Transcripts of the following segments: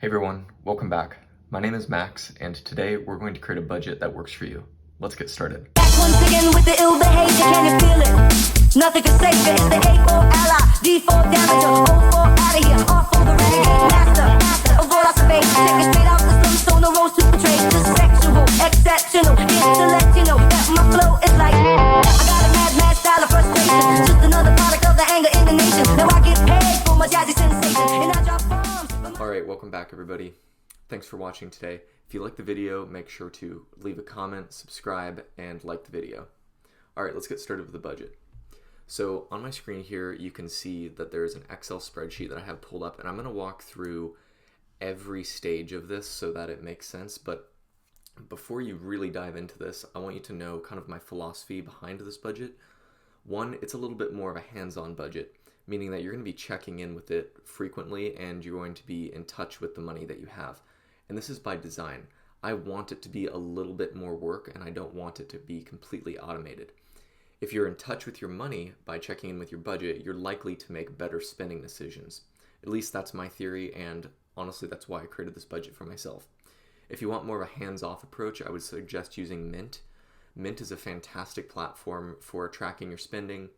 Hey everyone, welcome back. My name is Max, and today we're going to create a budget that works for you. Let's get started. Back once again with the ill behavior, can you feel it? Nothing can save it, it's the A for ally, D for damager, O for out of here, R for the renegade master of all I survey. Take it straight out the sunstone, the rose to portray the sexual, exceptional, here to let you know that my flow is like I got a mad style of frustration, just another product of the anger in the nation. Now I get paid for my jazzy sensation, and I drop bombs. Alright, welcome back everybody. Thanks for watching today. If you like the video, make sure to leave a comment, subscribe, and like the video. Alright, let's get started with the budget. So on my screen here, you can see that there's an Excel spreadsheet that I have pulled up, and I'm going to walk through every stage of this so that it makes sense. But before you really dive into this, I want you to know kind of my philosophy behind this budget. One, it's a little bit more of a hands-on budget, meaning that you're going to be checking in with it frequently and you're going to be in touch with the money that you have. And this is by design. I want it to be a little bit more work, and I don't want it to be completely automated. If you're in touch with your money by checking in with your budget, you're likely to make better spending decisions. At least that's my theory, and honestly that's why I created this budget for myself. If you want more of a hands-off approach, I would suggest using Mint. Mint is a fantastic platform for tracking your spending.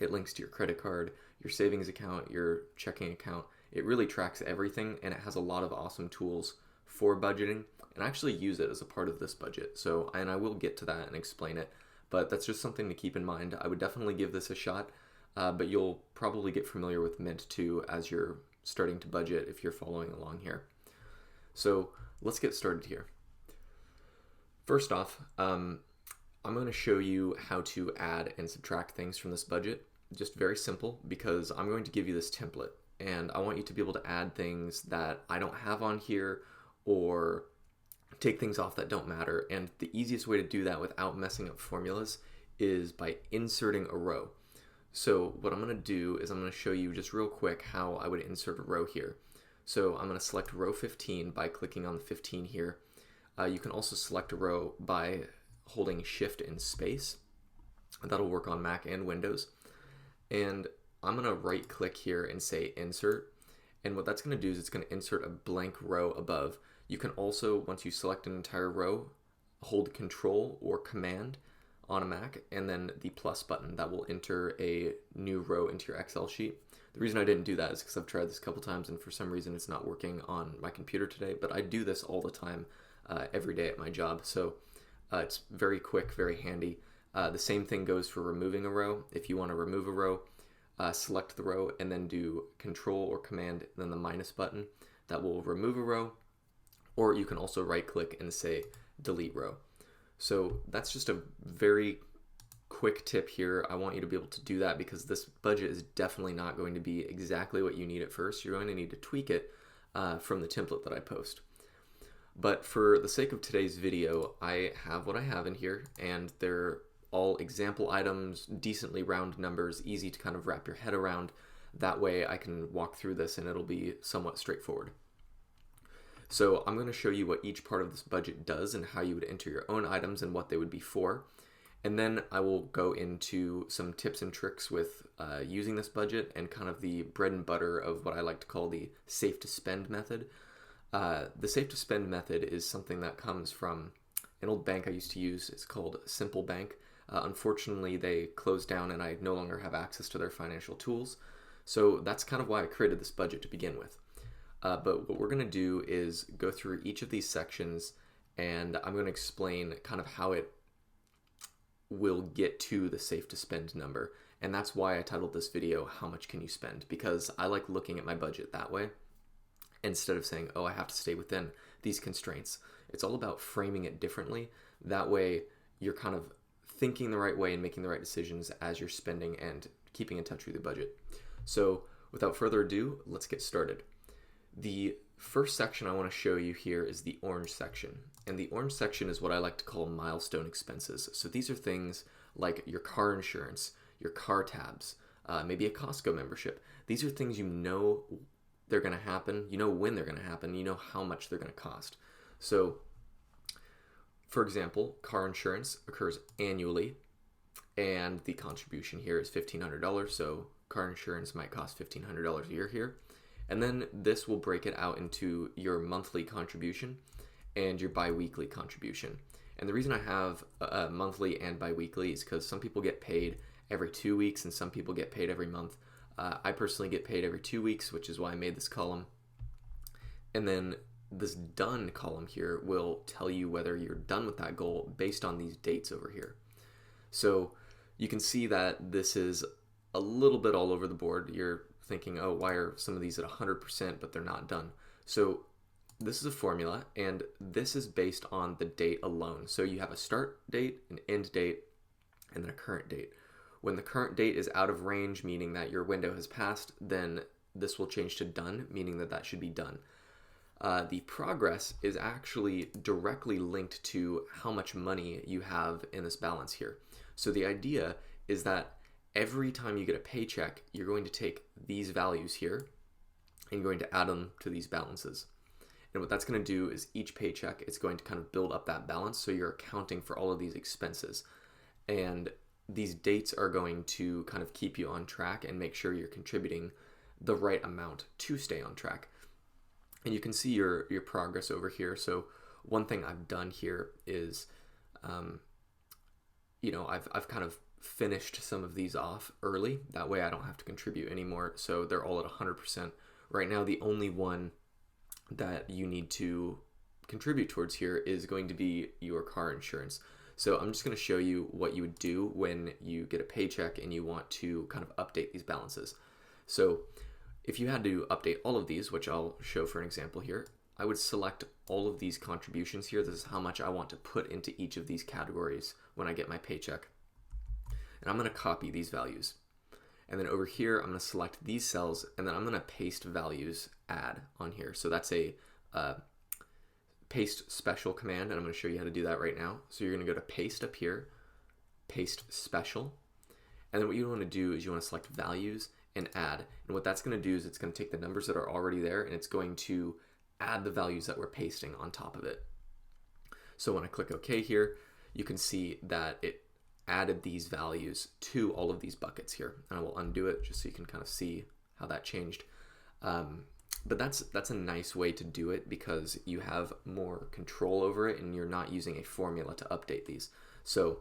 It links to your credit card, your savings account, your checking account. It really tracks everything, and it has a lot of awesome tools for budgeting, and I actually use it as a part of this budget. And I will get to that and explain it, but that's just something to keep in mind. I would definitely give this a shot, but you'll probably get familiar with Mint too as you're starting to budget if you're following along here. So let's get started here. First off, I'm going to show you how to add and subtract things from this budget. Just very simple, because I'm going to give you this template, and I want you to be able to add things that I don't have on here or take things off that don't matter. And the easiest way to do that without messing up formulas is by inserting a row. So what I'm going to do is I'm going to show you just real quick how I would insert a row here. So I'm going to select row 15 by clicking on the 15 here. You can also select a row by holding Shift and space. That'll work on Mac and Windows. And I'm going to right click here and say insert. And what that's going to do is it's going to insert a blank row above. You can also, once you select an entire row, hold Control or Command on a Mac and then the plus button. That will enter a new row into your Excel sheet. The reason I didn't do that is because I've tried this a couple times and for some reason it's not working on my computer today, but I do this all the time every day at my job. So it's very quick, very handy. The same thing goes for removing a row. If you want to remove a row, select the row and then do Control or Command and then the minus button. That will remove a row. Or you can also right click and say delete row. So that's just a very quick tip here. I want you to be able to do that because this budget is definitely not going to be exactly what you need at first. You're going to need to tweak it from the template that I post. But for the sake of today's video, I have what I have in here, and they're all example items, decently round numbers, easy to kind of wrap your head around. That way I can walk through this and it'll be somewhat straightforward. So I'm going to show you what each part of this budget does and how you would enter your own items and what they would be for. And then I will go into some tips and tricks with using this budget and kind of the bread and butter of what I like to call the safe to spend method. The safe to spend method is something that comes from an old bank I used to use. It's called Simple Bank. Unfortunately, they closed down and I no longer have access to their financial tools. So that's kind of why I created this budget to begin with. But what we're going to do is go through each of these sections, and I'm going to explain kind of how it will get to the safe to spend number. And that's why I titled this video, How Much Can You Spend? Because I like looking at my budget that way instead of saying, oh, I have to stay within these constraints. It's all about framing it differently. That way you're kind of thinking the right way and making the right decisions as you're spending and keeping in touch with your budget. So without further ado, let's get started. The first section I want to show you here is the orange section. And the orange section is what I like to call milestone expenses. So these are things like your car insurance, your car tabs, maybe a Costco membership. These are things you know they're going to happen, you know when they're going to happen, you know how much they're going to cost. So for example, car insurance occurs annually and the contribution here is $1,500. So car insurance might cost $1,500 a year here. And then this will break it out into your monthly contribution and your bi-weekly contribution. And the reason I have monthly and bi-weekly is because some people get paid every 2 weeks and some people get paid every month. I personally get paid every 2 weeks, which is why I made this column. And then this done column here will tell you whether you're done with that goal based on these dates over here. So you can see that this is a little bit all over the board. You're thinking, oh, why are some of these at 100% but they're not done? So this is a formula, and this is based on the date alone. So you have a start date, an end date, and then a current date. When the current date is out of range, meaning that your window has passed, then this will change to done, meaning that that should be done. The progress is actually directly linked to how much money you have in this balance here. So the idea is that every time you get a paycheck, you're going to take these values here and you're going to add them to these balances. And what that's going to do is each paycheck is going to kind of build up that balance, so you're accounting for all of these expenses. And these dates are going to kind of keep you on track and make sure you're contributing the right amount to stay on track. And you can see your progress over here. So one thing I've done here is, I've kind of finished some of these off early. That way I don't have to contribute anymore. So they're all at 100%. Right now, the only one that you need to contribute towards here is going to be your car insurance. So I'm just going to show you what you would do when you get a paycheck and you want to kind of update these balances. So if you had to update all of these, which I'll show for an example here, I would select all of these contributions here. This is how much I want to put into each of these categories when I get my paycheck. And I'm going to copy these values. And then over here, I'm going to select these cells, and then I'm going to paste values add on here. So that's a paste special command, and I'm going to show you how to do that right now. So you're going to go to paste up here, paste special, and then what you want to do is you want to select values and add. And what that's going to do is it's going to take the numbers that are already there, and it's going to add the values that we're pasting on top of it. So when I click OK here, you can see that it added these values to all of these buckets here. And I will undo it just so you can kind of see how that changed. But that's a nice way to do it because you have more control over it and you're not using a formula to update these. So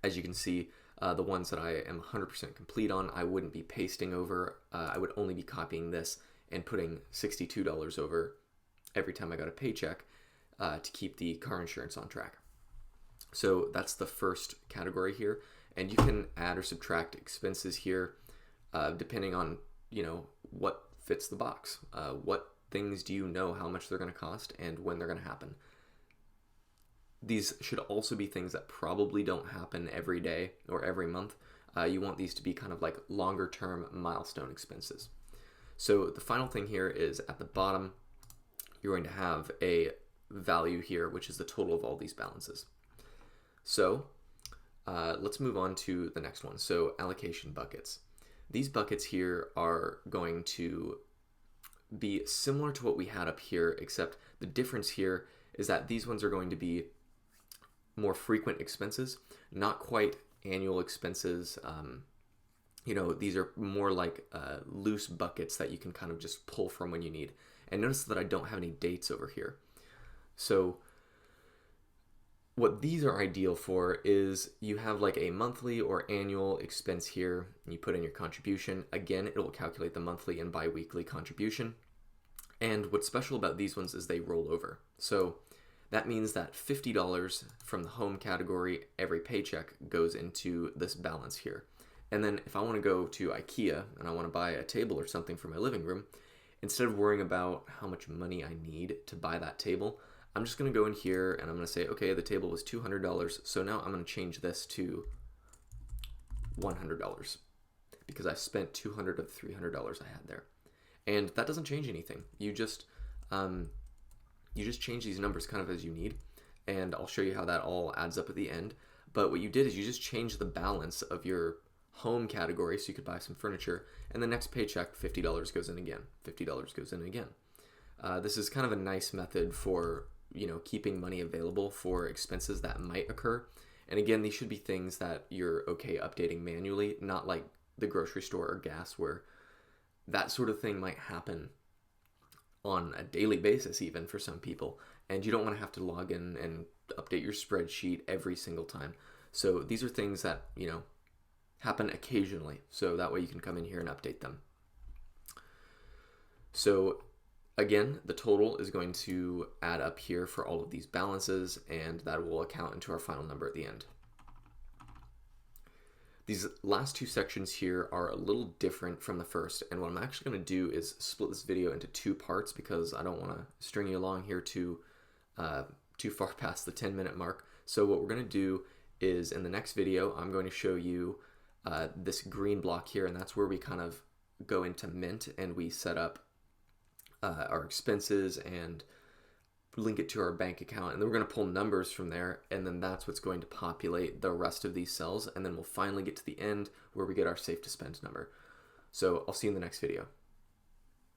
as you can see, the ones that I am 100% complete on, I wouldn't be pasting over. I would only be copying this and putting $62 over every time I got a paycheck to keep the car insurance on track. So that's the first category here, and you can add or subtract expenses here depending on what fits the box. What things do you know how much they're going to cost and when they're going to happen? These should also be things that probably don't happen every day or every month. You want these to be kind of like longer term milestone expenses. So the final thing here is at the bottom, you're going to have a value here, which is the total of all these balances. So let's move on to the next one. So allocation buckets. These buckets here are going to be similar to what we had up here, except the difference here is that these ones are going to be more frequent expenses, not quite annual expenses. These are more like loose buckets that you can kind of just pull from when you need. And notice that I don't have any dates over here. So what these are ideal for is you have like a monthly or annual expense here, and you put in your contribution. Again, it will calculate the monthly and bi-weekly contribution. And what's special about these ones is they roll over. So that means that $50 from the home category, every paycheck goes into this balance here. And then if I want to go to IKEA and I want to buy a table or something for my living room, instead of worrying about how much money I need to buy that table, I'm just going to go in here and I'm going to say, okay, the table was $200. So now I'm going to change this to $100 because I spent $200 of the $300 I had there. And that doesn't change anything. You just change these numbers kind of as you need. And I'll show you how that all adds up at the end. But what you did is you just changed the balance of your home category so you could buy some furniture. And the next paycheck, $50 goes in again. $50 goes in again. This is kind of a nice method for keeping money available for expenses that might occur. And again, these should be things that you're okay updating manually, not like the grocery store or gas where that sort of thing might happen on a daily basis even for some people, and you don't want to have to log in and update your spreadsheet every single time. So these are things that, happen occasionally, so that way you can come in here and update them. So again, the total is going to add up here for all of these balances, and that will account into our final number at the end. These last two sections here are a little different from the first, and what I'm actually going to do is split this video into two parts because I don't want to string you along here too far past the 10-minute mark. So what we're going to do is, in the next video, I'm going to show you this green block here, and that's where we kind of go into Mint and we set up our expenses and link it to our bank account, and then we're going to pull numbers from there, and then that's what's going to populate the rest of these cells, and then we'll finally get to the end where we get our safe to spend number. So I'll see you in the next video.